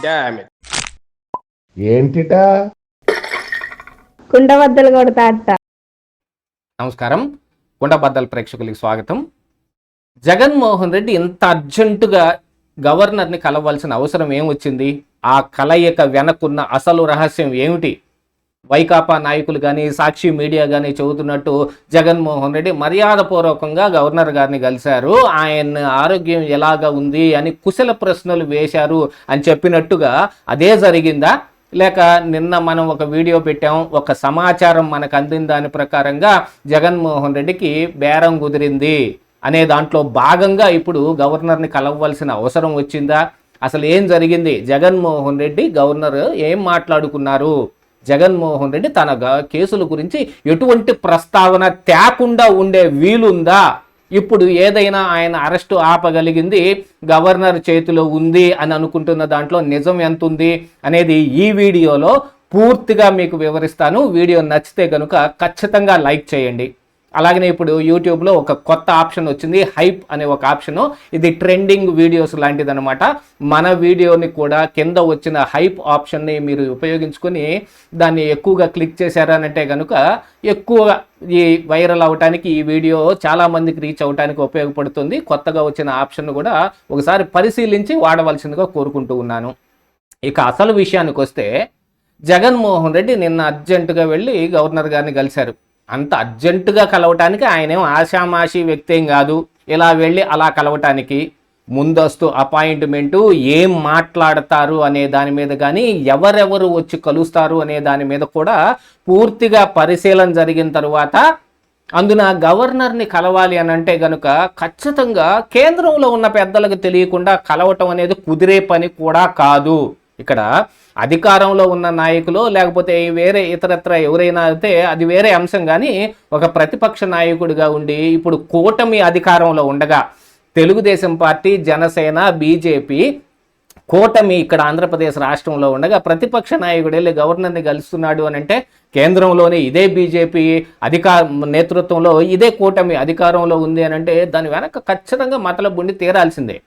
Damn it. ఏంటిటా కుండబద్దలు కొడతా అత్త. నమస్కారం, కుండబద్దల ప్రేక్షకులకి స్వాగతం. జగన్మోహన్ రెడ్డి ఇంత అర్జెంటుగా గవర్నర్ని కలవాల్సిన అవసరం ఏమొచ్చింది? ఆ కలయిక వెనకున్న అసలు రహస్యం ఏమిటి? వైకాపా నాయకులు కానీ సాక్షి మీడియా కానీ చెబుతున్నట్టు జగన్మోహన్ రెడ్డి మర్యాదపూర్వకంగా గవర్నర్ గారిని కలిశారు, ఆయన ఆరోగ్యం ఎలాగా ఉంది అని కుశల ప్రశ్నలు వేశారు అని చెప్పినట్టుగా అదే జరిగిందా? లేక నిన్న మనం ఒక వీడియో పెట్టాం, ఒక సమాచారం మనకు అందిన దాని ప్రకారంగా జగన్మోహన్ రెడ్డికి బేరం కుదిరింది అనే దాంట్లో భాగంగా ఇప్పుడు గవర్నర్ని కలవవలసిన అవసరం వచ్చిందా? అసలు ఏం జరిగింది? జగన్మోహన్ రెడ్డి గవర్నర్ ఏం మాట్లాడుకున్నారు? జగన్మోహన్ రెడ్డి తన కేసుల గురించి ఎటువంటి ప్రస్తావన తేకుండా ఉండే వీలుందా? ఇప్పుడు ఏదైనా ఆయన అరెస్టు ఆపగలిగింది గవర్నర్ చేతిలో ఉంది అని అనుకుంటున్న దాంట్లో నిజం ఎంత ఉంది అనేది ఈ వీడియోలో పూర్తిగా మీకు వివరిస్తాను. వీడియో నచ్చితే కనుక ఖచ్చితంగా లైక్ చేయండి. అలాగనే ఇప్పుడు యూట్యూబ్లో ఒక కొత్త ఆప్షన్ వచ్చింది, హైప్ అనే ఒక ఆప్షను. ఇది ట్రెండింగ్ వీడియోస్ లాంటిది అనమాట. మన వీడియోని కూడా కింద వచ్చిన హైప్ ఆప్షన్ని మీరు ఉపయోగించుకొని దాన్ని ఎక్కువగా క్లిక్ చేశారనంటే కనుక ఎక్కువగా ఈ వైరల్ అవడానికి, ఈ వీడియో చాలామందికి రీచ్ అవడానికి ఉపయోగపడుతుంది. కొత్తగా వచ్చిన ఆప్షన్ కూడా ఒకసారి పరిశీలించి వాడవలసిందిగా కోరుకుంటూ ఉన్నాను. ఇక అసలు విషయానికి వస్తే, జగన్మోహన్ రెడ్డి నిన్న అర్జెంటుగా వెళ్ళి గవర్నర్ గారిని కలిశారు. అంత అర్జెంటుగా కలవటానికి ఆయనేం ఆషామాషి వ్యక్తి ఏం కాదు. ఇలా వెళ్ళి అలా కలవటానికి ముందస్తు అపాయింట్మెంటు, ఏం మాట్లాడతారు అనే దాని మీద కానీ, ఎవరెవరు వచ్చి కలుస్తారు అనే దాని మీద కూడా పూర్తిగా పరిశీలన జరిగిన తరువాత, అందున గవర్నర్ని కలవాలి అని అంటే గనుక ఖచ్చితంగా కేంద్రంలో ఉన్న పెద్దలకు తెలియకుండా కలవటం అనేది కుదిరే పని కూడా కాదు. ఇక్కడ అధికారంలో ఉన్న నాయకులు లేకపోతే వేరే ఇతరత్ర ఎవరైనా అయితే అది వేరే అంశం, కానీ ఒక ప్రతిపక్ష నాయకుడిగా ఉండి ఇప్పుడు కూటమి అధికారంలో ఉండగా తెలుగుదేశం పార్టీ, జనసేన, బీజేపీ కూటమి ఇక్కడ ఆంధ్రప్రదేశ్ రాష్ట్రంలో ఉండగా ప్రతిపక్ష నాయకుడు వెళ్ళి గవర్నర్ని కలుస్తున్నాడు అని అంటే, కేంద్రంలోనే ఇదే బీజేపీ నేతృత్వంలో ఇదే కూటమి అధికారంలో ఉంది అని అంటే దాని వెనక ఖచ్చితంగా మతలబు ఉండి తీరాల్సిందే.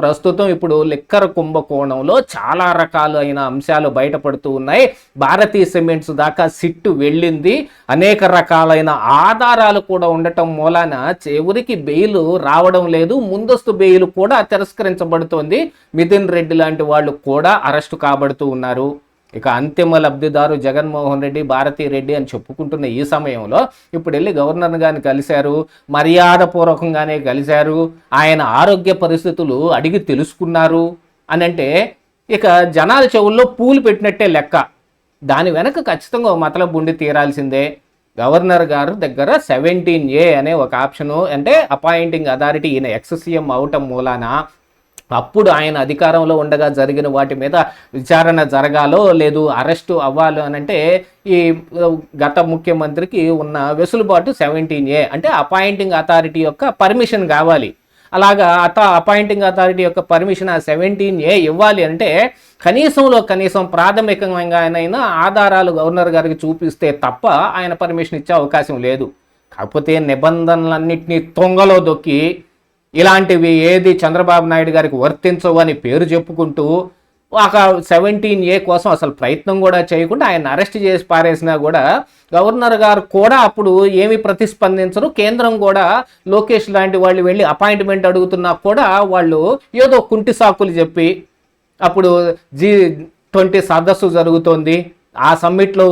ప్రస్తుతం ఇప్పుడు లిక్కర్ కుంభకోణంలో చాలా రకాలైన అంశాలు బయటపడుతూ ఉన్నాయి. భారతీయ సిమెంట్స్ దాకా సిట్టు వెళ్ళింది. అనేక రకాలైన ఆధారాలు కూడా ఉండటం మూలాన ఎవరికి బెయిల్ రావడం లేదు. ముందస్తు బెయిల్ కూడా తిరస్కరించబడుతోంది. మిథున్ రెడ్డి లాంటి వాళ్ళు కూడా అరెస్టు కాబడుతూ ఉన్నారు. ఇక అంతిమ లబ్ధిదారు జగన్మోహన్ రెడ్డి, భారతీ రెడ్డి అని చెప్పుకుంటున్న ఈ సమయంలో ఇప్పుడు వెళ్ళి గవర్నర్ గారిని కలిశారు, మర్యాదపూర్వకంగానే కలిశారు, ఆయన ఆరోగ్య పరిస్థితులు అడిగి తెలుసుకున్నారు అని అంటే ఇక జనాల చెవుల్లో పూలు పెట్టినట్టే లెక్క. దాని వెనక ఖచ్చితంగా మతలబు ఉండి తీరాల్సిందే. గవర్నర్ గారు దగ్గర 17A అనే ఒక ఆప్షను, అంటే అపాయింటింగ్ అథారిటీ, ఈయన ఎక్స్-సీఎం అవటం మూలాన అప్పుడు ఆయన అధికారంలో ఉండగా జరిగిన వాటి మీద విచారణ జరగాలో లేదు అరెస్టు అవ్వాలో అని అంటే ఈ గత ముఖ్యమంత్రికి ఉన్న వెసులుబాటు 17A, అంటే అపాయింటింగ్ అథారిటీ యొక్క పర్మిషన్ కావాలి. అలాగా అపాయింటింగ్ అథారిటీ యొక్క పర్మిషన్ ఆ 17A ఇవ్వాలి అంటే కనీసం ప్రాథమికంగానైనా ఆధారాలు గవర్నర్ గారికి చూపిస్తే తప్ప ఆయన పర్మిషన్ ఇచ్చే అవకాశం లేదు. కాకపోతే నిబంధనలన్నింటినీ తొంగలో దొక్కి ఇలాంటివి ఏది చంద్రబాబు నాయుడు గారికి వర్తించవు అని పేరు చెప్పుకుంటూ ఒక 17A కోసం అసలు ప్రయత్నం కూడా చేయకుండా ఆయన అరెస్ట్ చేసి పారేసినా కూడా గవర్నర్ గారు కూడా అప్పుడు ఏమి ప్రతిస్పందించరు. కేంద్రం కూడా లోకేష్ లాంటి వాళ్ళు వెళ్ళి అపాయింట్మెంట్ అడుగుతున్నా కూడా వాళ్ళు ఏదో కుంటి సాకులు చెప్పి, అప్పుడు G20 సదస్సు జరుగుతోంది, ఆ సమ్మిట్లో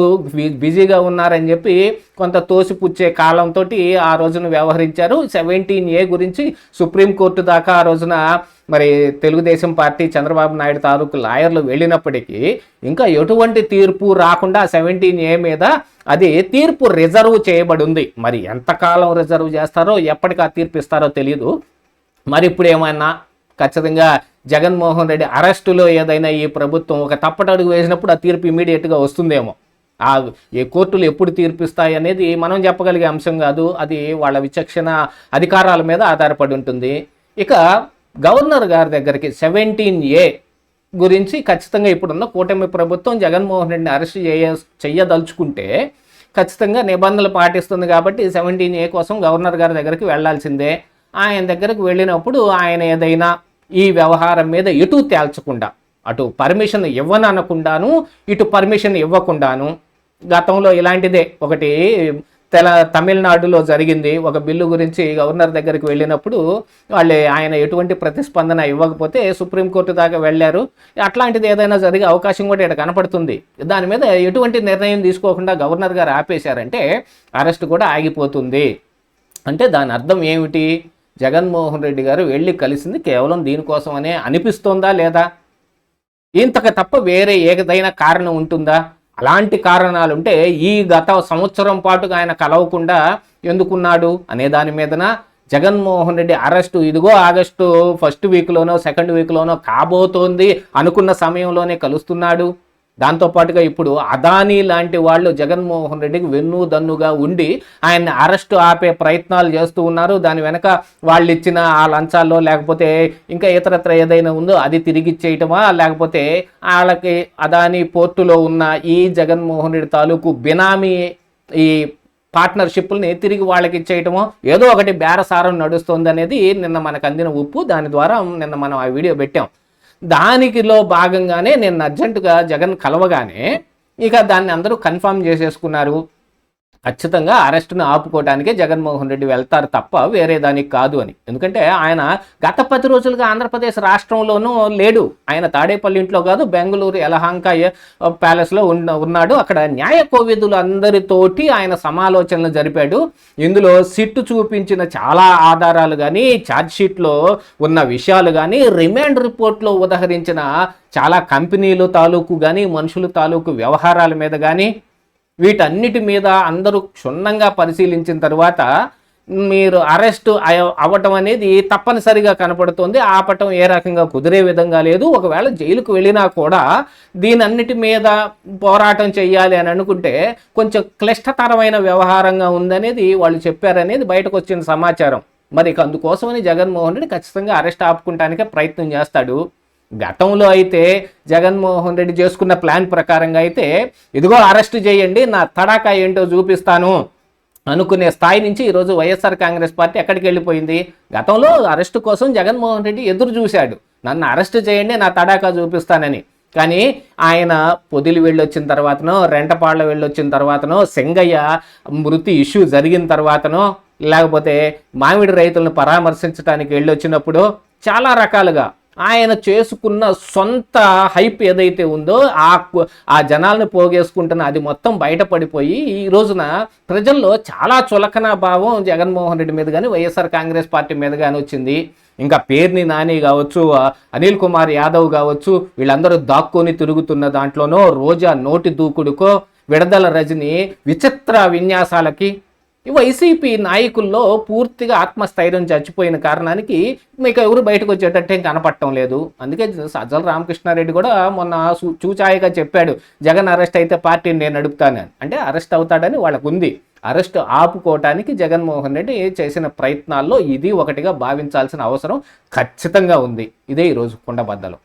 బిజీగా ఉన్నారని చెప్పి కొంత తోసిపుచ్చే కాలంతో ఆ రోజున వ్యవహరించారు. 17A గురించి సుప్రీంకోర్టు దాకా ఆ రోజున మరి తెలుగుదేశం పార్టీ, చంద్రబాబు నాయుడు తాలూకు లాయర్లు వెళ్ళినప్పటికీ ఇంకా ఎటువంటి తీర్పు రాకుండా 17A మీద అది తీర్పు రిజర్వ్ చేయబడి ఉంది. మరి ఎంతకాలం రిజర్వ్ చేస్తారో, ఎప్పటికి ఆ తీర్పు ఇస్తారో తెలియదు. మరి ఇప్పుడు ఏమైనా ఖచ్చితంగా జగన్మోహన్ రెడ్డి అరెస్టులో ఏదైనా ఈ ప్రభుత్వం ఒక తప్పటడుగు వేసినప్పుడు ఆ తీర్పు ఇమీడియట్గా వస్తుందేమో. ఈ కోర్టులు ఎప్పుడు తీర్పిస్తాయి అనేది మనం చెప్పగలిగే అంశం కాదు. అది వాళ్ళ విచక్షణ అధికారాల మీద ఆధారపడి ఉంటుంది. ఇక గవర్నర్ గారి దగ్గరికి 17A గురించి ఖచ్చితంగా ఇప్పుడున్న కూటమి ప్రభుత్వం జగన్మోహన్ రెడ్డిని అరెస్ట్ చేయదలుచుకుంటే ఖచ్చితంగా నిబంధనలు పాటిస్తుంది కాబట్టి 17A కోసం గవర్నర్ గారి దగ్గరికి వెళ్లాల్సిందే. ఆయన దగ్గరకు వెళ్ళినప్పుడు ఆయన ఏదైనా ఈ వ్యవహారం మీద ఎటు తేల్చకుండా అటు పర్మిషన్ ఇవ్వనకుండాను, ఇటు పర్మిషన్ ఇవ్వకుండాను. గతంలో ఇలాంటిదే ఒకటి తమిళనాడులో జరిగింది. ఒక బిల్లు గురించి గవర్నర్ దగ్గరికి వెళ్ళినప్పుడు ఆయన ఎటువంటి ప్రతిస్పందన ఇవ్వకపోతే సుప్రీంకోర్టు దాకా వెళ్ళారు. అట్లాంటిది ఏదైనా జరిగే అవకాశం కూడా ఇక్కడ కనపడుతుంది. దాని మీద ఎటువంటి నిర్ణయం తీసుకోకుండా గవర్నర్ గారు ఆపేశారంటే అరెస్ట్ కూడా ఆగిపోతుంది. అంటే దాని అర్థం ఏమిటి? జగన్మోహన్ రెడ్డి గారు వెళ్ళి కలిసింది కేవలం దీనికోసమనే అనిపిస్తోందా లేదా? ఇంతకు తప్ప వేరే ఏదైనా కారణం ఉంటుందా? అలాంటి కారణాలుంటే ఈ గత సంవత్సరం పాటుగా ఆయన కలవకుండా ఎందుకున్నాడు అనే దాని మీదన జగన్మోహన్ రెడ్డి అరెస్టు ఇదిగో ఆగస్టు 1st వీక్లోనో 2nd వీక్లోనో కాబోతోంది అనుకున్న సమయంలోనే కలుస్తున్నాడు. దాంతోపాటుగా ఇప్పుడు అదానీ లాంటి వాళ్ళు జగన్మోహన్ రెడ్డికి వెన్నుదన్నుగా ఉండి ఆయన్ని అరెస్టు ఆపే ప్రయత్నాలు చేస్తూ ఉన్నారు. దాని వెనక వాళ్ళు ఇచ్చిన ఆ లంచాల్లో లేకపోతే ఇంకా ఇతరత్ర ఏదైనా ఉందో అది తిరిగి ఇచ్చేయటమా, లేకపోతే వాళ్ళకి అదానీ పోర్టులో ఉన్న ఈ జగన్మోహన్ రెడ్డి తాలూకు బినామీ ఈ పార్ట్నర్షిప్ని తిరిగి వాళ్ళకి ఇచ్చేయటమో ఏదో ఒకటి బేరసారం నడుస్తుంది అనేది నిన్న మనకు అందిన ఉప్పు. దాని ద్వారా నిన్న మనం ఆ వీడియో పెట్టాం. దానికిలో భాగంగానే నేను అర్జెంటుగా జగన్ కలవగానే ఇక దాన్ని అందరూ కన్ఫర్మ్ చేసేసుకున్నారు. ఖచ్చితంగా అరెస్టును ఆపుకోవడానికే జగన్మోహన్ రెడ్డి వెళ్తారు తప్ప వేరే దానికి కాదు అని. ఎందుకంటే ఆయన గత 10 రోజులుగా ఆంధ్రప్రదేశ్ రాష్ట్రంలోనూ లేడు. ఆయన తాడేపల్లి ఇంట్లో కాదు, బెంగళూరు యలహంక ప్యాలెస్లో ఉన్నాడు. అక్కడ న్యాయ కోవిదులు అందరితోటి ఆయన సమాలోచనలు జరిపాడు. ఇందులో సిట్టు చూపించిన చాలా ఆధారాలు కానీ, ఛార్జ్షీట్లో ఉన్న విషయాలు కానీ, రిమాండ్ రిపోర్ట్లో ఉదహరించిన చాలా కంపెనీలు తాలూకు కానీ, మనుషుల తాలూకు వ్యవహారాల మీద కానీ, వీటన్నిటి మీద అందరూ క్షుణ్ణంగా పరిశీలించిన తర్వాత మీరు అరెస్టు అవ్వటం అనేది తప్పనిసరిగా కనపడుతుంది. ఆపటం ఏ రకంగా కుదిరే విధంగా లేదు. ఒకవేళ జైలుకు వెళ్ళినా కూడా దీనన్నిటి మీద పోరాటం చేయాలి అని అనుకుంటే కొంచెం క్లిష్టతరమైన వ్యవహారంగా ఉందనేది వాళ్ళు చెప్పారనేది బయటకు వచ్చిన సమాచారం. మరి అందుకోసమని జగన్మోహన్ రెడ్డి ఖచ్చితంగా అరెస్ట్ ఆపుకుంటానికే ప్రయత్నం చేస్తాడు. గతంలో అయితే జగన్మోహన్ రెడ్డి చేసుకున్న ప్లాన్ ప్రకారంగా అయితే ఇదిగో అరెస్ట్ చేయండి, నా తడాకా ఏంటో చూపిస్తాను అనుకునే స్థాయి నుంచి ఈరోజు వైఎస్ఆర్ కాంగ్రెస్ పార్టీ ఎక్కడికి వెళ్ళిపోయింది? గతంలో అరెస్టు కోసం జగన్మోహన్ రెడ్డి ఎదురు చూశాడు, నన్ను అరెస్ట్ చేయండి, నా తడాకా చూపిస్తానని. కానీ ఆయన పొదిలి వెళ్ళొచ్చిన తర్వాతనో, రెంటపాళ్ళ వెళ్ళొచ్చిన తర్వాతనో, సింగయ్య మృతి ఇష్యూ జరిగిన తర్వాతనో, లేకపోతే మామిడి రైతులను పరామర్శించడానికి వెళ్ళొచ్చినప్పుడు చాలా రకాలుగా ఆయన చేసుకున్న సొంత హైప్ ఏదైతే ఉందో ఆ జనాలను పోగేసుకుంటున్న అది మొత్తం బయటపడిపోయి ఈ రోజున ప్రజల్లో చాలా చులకన భావం జగన్మోహన్ రెడ్డి మీద కానీ వైఎస్ఆర్ కాంగ్రెస్ పార్టీ మీద కానీ వచ్చింది. ఇంకా పేర్ని నాని కావచ్చు, అనిల్ కుమార్ యాదవ్ కావచ్చు, వీళ్ళందరూ దాక్కొని తిరుగుతున్న దాంట్లోనో, రోజా నోటి దూకుడుకో, విడదల రజని విచిత్ర విన్యాసాలకి వైసీపీ నాయకుల్లో పూర్తిగా ఆత్మస్థైర్యం చచ్చిపోయిన కారణానికి మీకు ఎవరు బయటకు వచ్చేటట్టు ఏం కనపడటం లేదు. అందుకే సజ్జల రామకృష్ణారెడ్డి కూడా మొన్న చూచాయిగా చెప్పాడు, జగన్ అరెస్ట్ అయితే పార్టీని నేను నడుపుతానని. అంటే అరెస్ట్ అవుతాడని వాళ్ళకు ఉంది. అరెస్ట్ ఆపుకోవటానికి జగన్మోహన్ రెడ్డి చేసిన ప్రయత్నాల్లో ఇది ఒకటిగా భావించాల్సిన అవసరం ఖచ్చితంగా ఉంది. ఇదే ఈరోజు కుండబద్దలు.